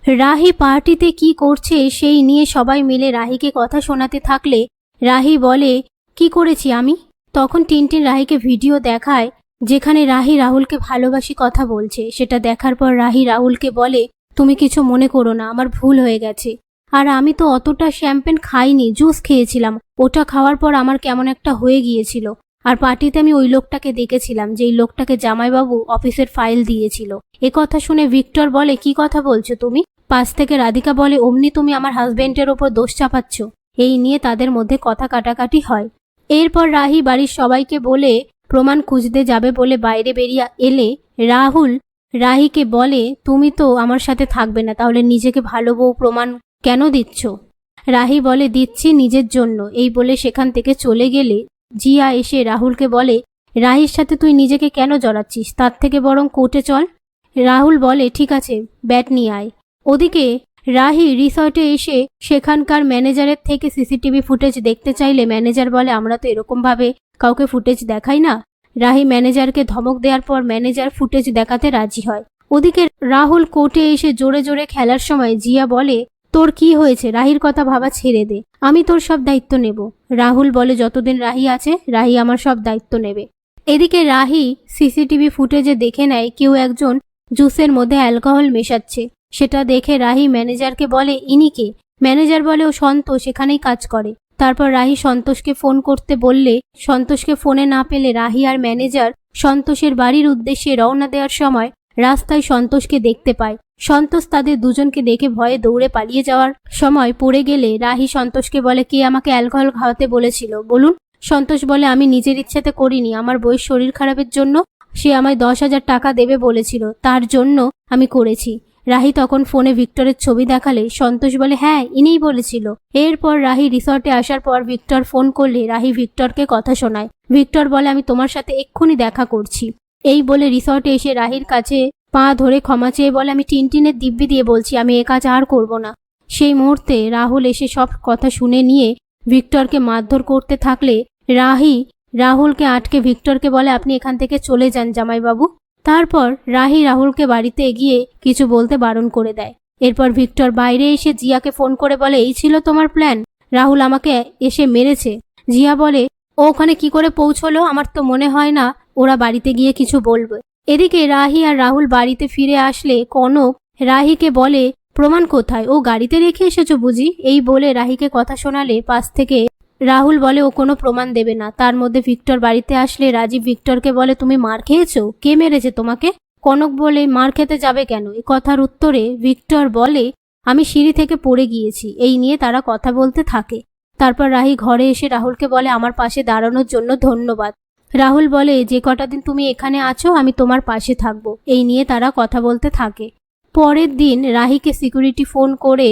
রাহি পার্টিতে কি করছে সেই নিয়ে সবাই মিলে রাহিকে কথা শোনাতে থাকলে রাহি বলে, কি করেছি আমি? তখন টিনটিন রাহিকে ভিডিও দেখায় যেখানে রাহি রাহুলকে ভালোবাসি কথা বলছে। সেটা দেখার পর রাহি রাহুলকে বলে, তুমি কিছু মনে করো না, আমার ভুল হয়ে গেছে। আর আমি তো অতটা শ্যাম্পেন খাইনি, জুস খেয়েছিলাম। ওটা খাওয়ার পর আমার কেমন একটা হয়ে গিয়েছিল। আর পার্টিতে আমি ওই লোকটাকে দেখেছিলাম, যেই লোকটাকে জামাইবাবু অফিসের ফাইল দিয়েছিল। এ কথা শুনে ভিক্টর বলে, কি কথা বলছো তুমি? পাশ থেকে রাধিকা বলে, অমনি তুমি আমার হাজবেন্ডের ওপর দোষ চাপাচ্ছ। এই নিয়ে তাদের মধ্যে কথা কাটাকাটি হয়। এরপর রাহি বাড়ির সবাইকে বলে প্রমাণ খুঁজতে যাবে বলে বাইরে বেরিয়ে এলে রাহুল রাহিকে বলে, তুমি তো আমার সাথে থাকবে না, তাহলে নিজেকে ভালো বউ প্রমাণ কেন দিচ্ছ? রাহি বলে, দিচ্ছি নিজের জন্য। এই বলে সেখান থেকে চলে গেলে জিয়া এসে রাহুলকে বলে, রাহির সাথে তুই নিজেকে কেন জড়াচ্ছিস? তার থেকে বরং কোর্টে চল। রাহুল বলে, ঠিক আছে, ব্যাট নিয়ে আয়। ওদিকে রাহি রিসর্টে এসে সেখানকার ম্যানেজারের থেকে সিসিটিভি ফুটেজ দেখতে চাইলে ম্যানেজার বলে, আমরা তো এরকম ভাবে কাউকে ফুটেজ দেখাই না। রাহি ম্যানেজারকে ধমক দেওয়ার পর ম্যানেজার ফুটেজ দেখাতে রাজি হয়। ওদিকে রাহুল কোর্টে এসে জোরে জোরে খেলার সময় জিয়া বলে, তোর কি হয়েছে? রাহির কথা ভাবা ছেড়ে দে, আমি তোর সব দায়িত্ব নেব। রাহুল বলে, যতদিন রাহি আছে রাহি আমার সব দায়িত্ব নেবে। এদিকে রাহি সিসিটিভি ফুটেজে দেখে নেয় কেউ একজন জুসের মধ্যে অ্যালকোহল মেশাচ্ছে। সেটা দেখে রাহি ম্যানেজারকে বলে, ইনি কে? ম্যানেজার বলে, ও সন্তোষ, এখানেই কাজ করে। তারপর রাহি সন্তোষকে ফোন করতে বললে সন্তোষকে ফোনে না পেলে রাহি আর ম্যানেজার সন্তোষের বাড়ির উদ্দেশ্যে রওনা দেওয়ার সময় রাস্তায় সন্তোষকে দেখতে পায়। সন্তোষ তাদের দুজনকে দেখে ভয়ে দৌড়ে পালিয়ে যাওয়ার সময় পড়ে গেলে রাহি সন্তোষকে বলে, কে আমাকে অ্যালকোহল খাওয়াতে বলেছিল বলুন? সন্তোষ বলে, আমি নিজের ইচ্ছাতে করিনি, আমার বউয়ের শরীর খারাপের জন্য সে আমায় 10,000 টাকা দেবে বলেছিল, তার জন্য আমি করেছি। রাহি তখন ফোনে ভিক্টরের ছবি দেখালে সন্তোষ বলে, হ্যাঁ ইনিই বলেছিল। এরপর রাহি রিসর্টে আসার পর ভিক্টর ফোন করলে রাহি ভিক্টরকে কথা শোনায়। ভিক্টর বলে, আমি তোমার সাথে এক্ষুনি দেখা করছি। এই বলে রিসর্টে এসে রাহির কাছে পা ধরে ক্ষমা চেয়ে বলে, আমি টিনটিনের দিব্যি দিয়ে বলছি, আমি এ কাজ আর করব না। সেই মুহূর্তে রাহুল এসে সব কথা শুনে নিয়ে ভিক্টরকে মারধর করতে থাকলে রাহি রাহুলকে আটকে ভিক্টরকে বলে, আপনি এখান থেকে চলে যান জামাইবাবু। তারপর রাহি রাহুলকে বাড়িতে এগিয়ে কিছু বলতে বারণ করে দেয়। এরপর ভিক্টর বাইরে এসে জিয়াকে ফোন করে বলে, এই ছিল তোমার প্ল্যান? রাহুল আমাকে এসে মেরেছে। জিয়া বলে, ও ওখানে কি করে পৌঁছলো? আমার তো মনে হয় না ওরা বাড়িতে গিয়ে কিছু বলবে। এদিকে রাহি আর রাহুল বাড়িতে ফিরে আসলে কনক রাহিকে বলে, প্রমাণ কোথায়? ও গাড়িতে রেখে এসেছো বুঝি? এই বলে রাহিকে কথা শোনালে পাশ থেকে রাহুল বলে, ও কোনো প্রমাণ দেবে না। তার মধ্যে ভিক্টর বাড়িতে আসলে রাজীব ভিক্টরকে বলে, তুমি মার খেয়েছো? কে মেরেছে তোমাকে? কনক বলে, মার খেতে যাবে কেন? এ কথার উত্তরে ভিক্টর বলে, আমি সিঁড়ি থেকে পড়ে গিয়েছি। এই নিয়ে তারা কথা বলতে থাকে। তারপর রাহি ঘরে এসে রাহুলকে বলে, আমার পাশে দাঁড়ানোর জন্য ধন্যবাদ। রাহুল বলে, যে কটা দিন তুমি এখানে আছো আমি তোমার পাশে থাকবো। এই নিয়ে তারা কথা বলতে থাকে। পরের দিন রাহিকে সিকিউরিটি ফোন করে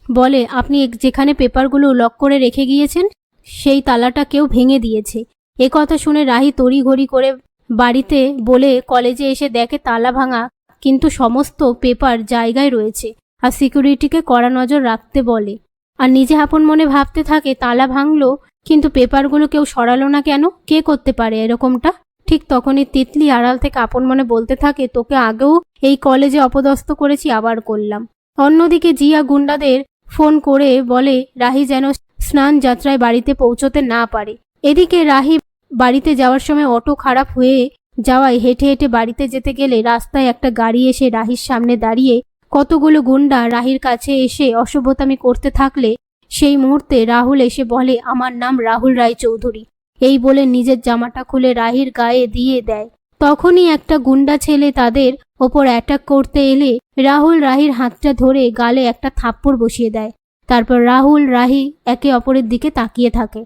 বলে, আপনি যেখানে পেপারগুলো লক করে রেখে গিয়েছেন সেই তালাটা কেউ ভেঙে দিয়েছে। এ কথা শুনে রাহি তড়িঘড়ি করে বাড়িতে বলে কলেজে এসে দেখে তালা ভাঙা, কিন্তু সমস্ত পেপার জায়গায় রয়েছে। আর সিকিউরিটিকে কড়া নজর রাখতে বলে। আর নিজে আপন মনে ভাবতে থাকে, তালা ভাঙলো কিন্তু পেপারগুলো কেউ সরালো না কেন? কে করতে পারে এরকমটা? ঠিক তখনই তিতলি আড়াল থেকে আপন মনে বলতে থাকে, তোকে আগেও এই কলেজে অপদস্থ করেছি, আবার করলাম। অন্যদিকে জিয়া গুন্ডাদের ফোন করে বলে রাহি যেন স্নান যাত্রায় বাড়িতে পৌঁছতে না পারে। এদিকে রাহি বাড়িতে যাওয়ার সময় অটো খারাপ হয়ে যাওয়ায় হেঁটে হেঁটে বাড়িতে যেতে গেলে রাস্তায় একটা গাড়ি এসে রাহির সামনে দাঁড়িয়ে কতগুলো গুন্ডা রাহির কাছে এসে অসভ্যতামি করতে থাকলে সেই মুহূর্তে রাহুল এসে বলে, আমার নাম রাহুল রায়চৌধুরী। এই বলে নিজের জামাটা খুলে রাহির গায়ে দিয়ে দেয়। তখনই একটা গুন্ডা ছেলে তাদের ওপর অ্যাটাক করতে এলে রাহুল রাহির হাতটা ধরে গালে একটা থাপ্পড় বসিয়ে দেয়। তারপর রাহুল রাহি একে অপরের দিকে তাকিয়ে থাকে।